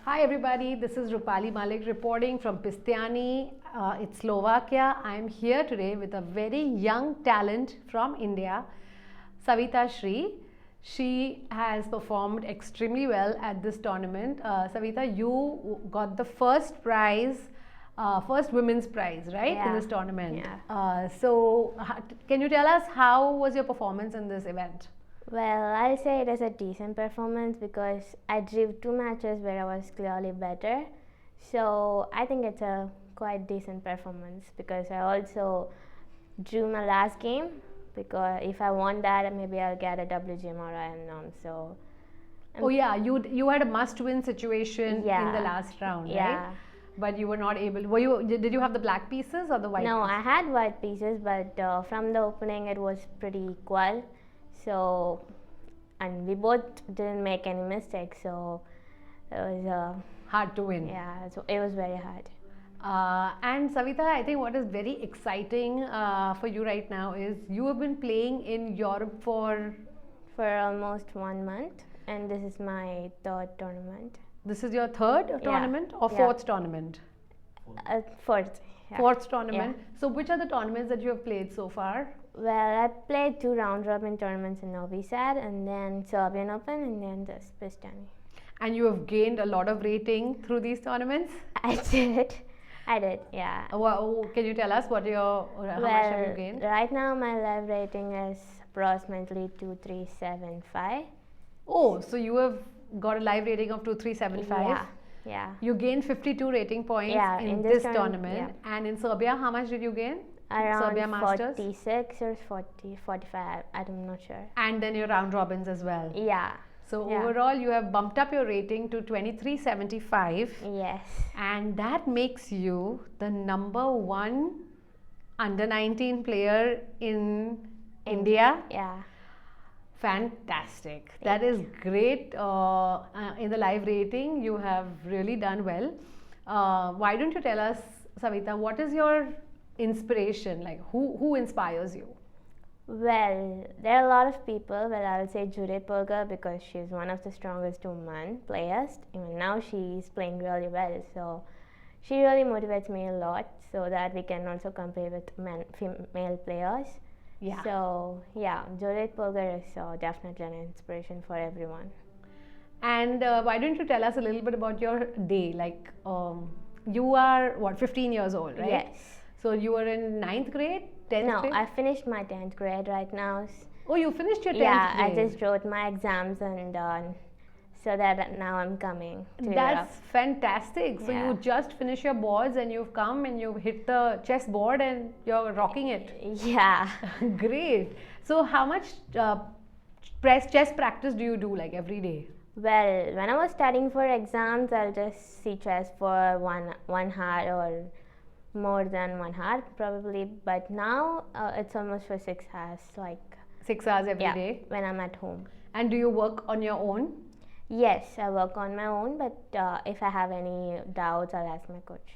Hi everybody, this is Ruplali Mullick reporting from Piestany. It's Slovakia. I'm here today with a very young talent from India, Savitha Shri. She has performed extremely well at this tournament. Savitha, you got the first prize, first women's prize, right, in this tournament. Yeah. Can you tell us how was your performance in this event? Well, I'll say it is a decent performance because I drew 2 matches where I was clearly better. So I think it's a quite decent performance because I also drew my last game, because if I won that, maybe I'll get a WGM or unknown. So. Oh yeah, you had a must-win situation in the last round, right? Yeah. But you were not able. Did you have the black pieces or the white? No, pieces? I had white pieces, but from the opening it was pretty equal. So, and we both didn't make any mistakes, so it was hard to win. Yeah, so it was very hard. And Savitha, I think what is very exciting for you right now is you have been playing in Europe for almost 1 month, and this is my third tournament. This is your third tournament or fourth tournament? Fourth. Yeah. Fourth tournament. Yeah. So which are the tournaments that you have played so far? Well, I played 2 round-robin tournaments in Novi Sad, and then Slovakia Open, and then this Piestany. And you have gained a lot of rating through these tournaments? I did, yeah. Well, can you tell us how much have you gained? Right now my live rating is approximately 2375. Oh, so you have got a live rating of 2375? Yeah. You gained 52 rating points in this tournament. Yeah. And in Serbia, how much did you gain? Around Serbia Masters? 46 or 45, I'm not sure. And then your round robins as well? Yeah. So overall, you have bumped up your rating to 2375. Yes. And that makes you the #1 under-19 player in India. Yeah. Fantastic. That is great. In the live rating, you have really done well. Why don't you tell us, Savitha, what is your inspiration? Like, who inspires you? Well, there are a lot of people. Well, I'll say Judith Berger, because she's one of the strongest women players. Even now, she's playing really well. So, she really motivates me a lot, so that we can also compare with female players. Yeah. So, yeah, Judith Berger is definitely an inspiration for everyone. And why don't you tell us a little bit about your day? Like, you are, 15 years old, right? Yes. So, you were in 9th grade? 10th grade? No, I finished my 10th grade right now. Oh, you finished your 10th grade? grade? I just wrote my exams, and so that now I'm coming to Europe. That's fantastic. So you just finished your boards and you've come and you've hit the chess board and you're rocking it. Yeah. Great. So how much chess practice do you do, like, every day? Well, when I was studying for exams, I'll just see chess for one hour or more than 1 hour probably. But now it's almost for 6 hours. Like 6 hours every day? When I'm at home. And do you work on your own? Yes, I work on my own, but if I have any doubts, I'll ask my coach.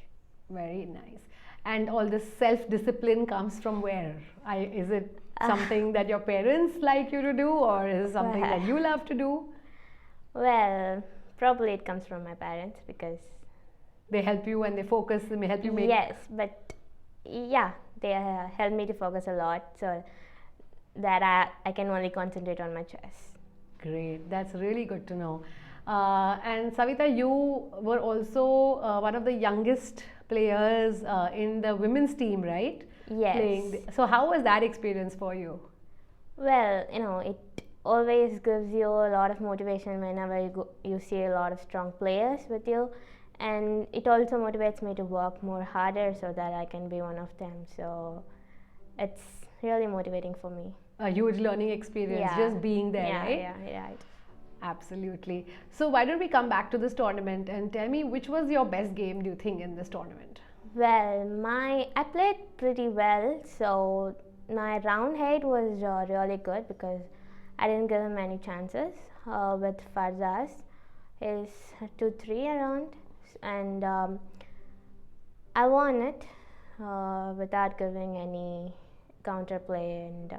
Very nice. And all this self-discipline comes from where? Is it something that your parents like you to do, or is it something that you love to do? Well, probably it comes from my parents, because they help you and they focus and they help you make... Yes, but yeah, they help me to focus a lot, so that I can only concentrate on my chess. Great, that's really good to know. And Savitha, you were also one of the youngest players in the women's team, right? Yes. So how was that experience for you? Well, it always gives you a lot of motivation whenever you see a lot of strong players with you, and it also motivates me to work more harder so that I can be one of them. So it's really motivating for me. A huge learning experience, just being there, right? Yeah, right. Absolutely. So why don't we come back to this tournament and tell me, which was your best game, do you think, in this tournament? Well, I played pretty well, so my round 8 was really good because I didn't give him any chances with Farzas. He's 2-3 around, and I won it without giving any counterplay, and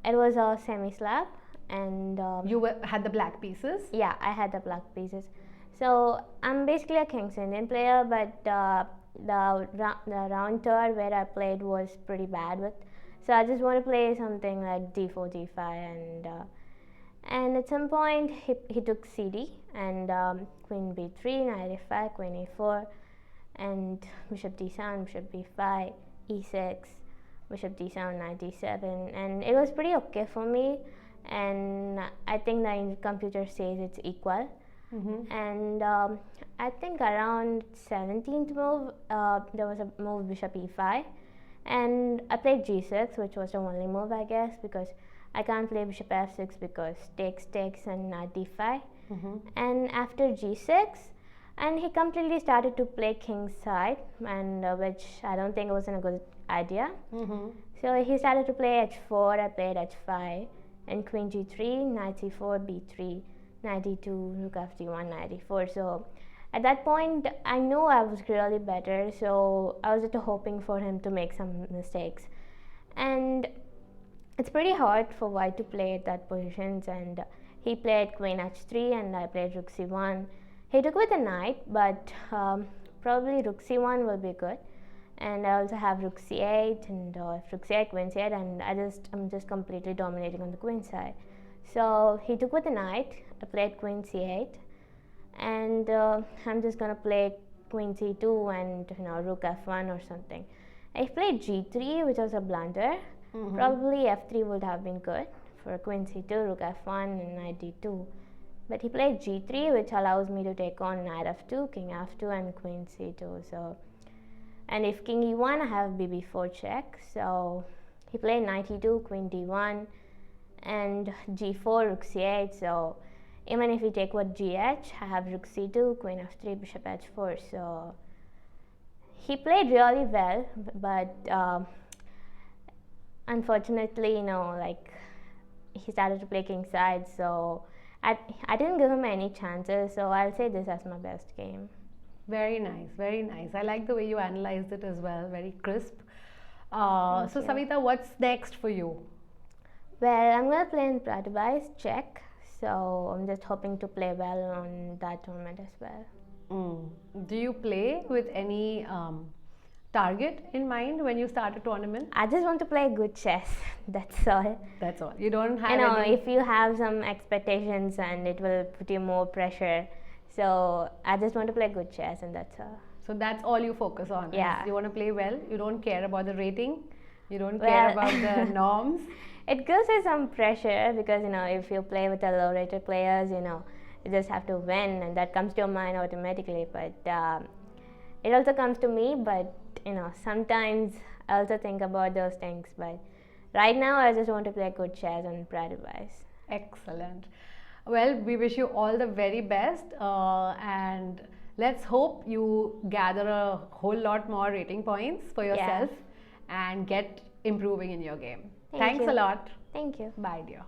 it was a semi-slab, and you had the black pieces? Yeah, I had the black pieces. So I'm basically a King's Indian player, but the round third where I played was pretty bad with. So I just want to play something like d4, d5, and at some point he took cd and queen b3, knight f5, queen e4, and bishop d7, bishop b5, e6, bishop d7, knight d7, and it was pretty okay for me. And I think the computer says it's equal. And I think around 17th move there was a move bishop e5, and I played g6, which was the only move I guess, because I can't play bishop f6 because takes and knight d5. And after g6, and he completely started to play king's side, and which I don't think was a good idea. So he started to play h4, I played h5, and queen g3, knight c4, b3, knight d2, rook f d1, knight d4. So at that point I knew I was really better, so I was just hoping for him to make some mistakes. And it's pretty hard for white to play at that positions, and he played queen h3 and I played rook c1. He took with a knight, but probably rook c1 will be good. And I also have rook c8, and if rook c8, queen c8, and I'm just completely dominating on the queen side. So he took with the knight, I played queen c8, and I'm just gonna play queen c2 and rook f1 or something. I played g3, which was a blunder. Probably f3 would have been good for queen c2, rook f1, and knight d2. But he played g3, which allows me to take on knight f2, king f2, and queen c2. So, and if king e1, I have bb4 check. So he played knight e2, queen d1, and g4, rook c8. So even if we take what gh, I have rook c2, queen f3, bishop h4. So he played really well, but unfortunately, he started to play king side, so I didn't give him any chances. So I'll say this as my best game. Very nice, very nice. I like the way you analyzed it as well, very crisp. So Savitha, what's next for you? Well, I'm going to play in Pratibha's Czech, so I'm just hoping to play well on that tournament as well. Do you play with any target in mind when you start a tournament? I just want to play good chess, that's all. That's all. You don't have if you have some expectations, and it will put you more pressure. So I just want to play good chess, and that's all. So that's all you focus on? Yeah. You want to play well? You don't care about the rating? You don't care about the norms? It gives you some pressure because, if you play with the low rated players, you just have to win, and that comes to your mind automatically. But it also comes to me, but sometimes I also think about those things. But right now I just want to play good chess and Pratibha's. Excellent. Well, we wish you all the very best, and let's hope you gather a whole lot more rating points for yourself and get improving in your game. Thanks a lot. Thank you. Bye, dear.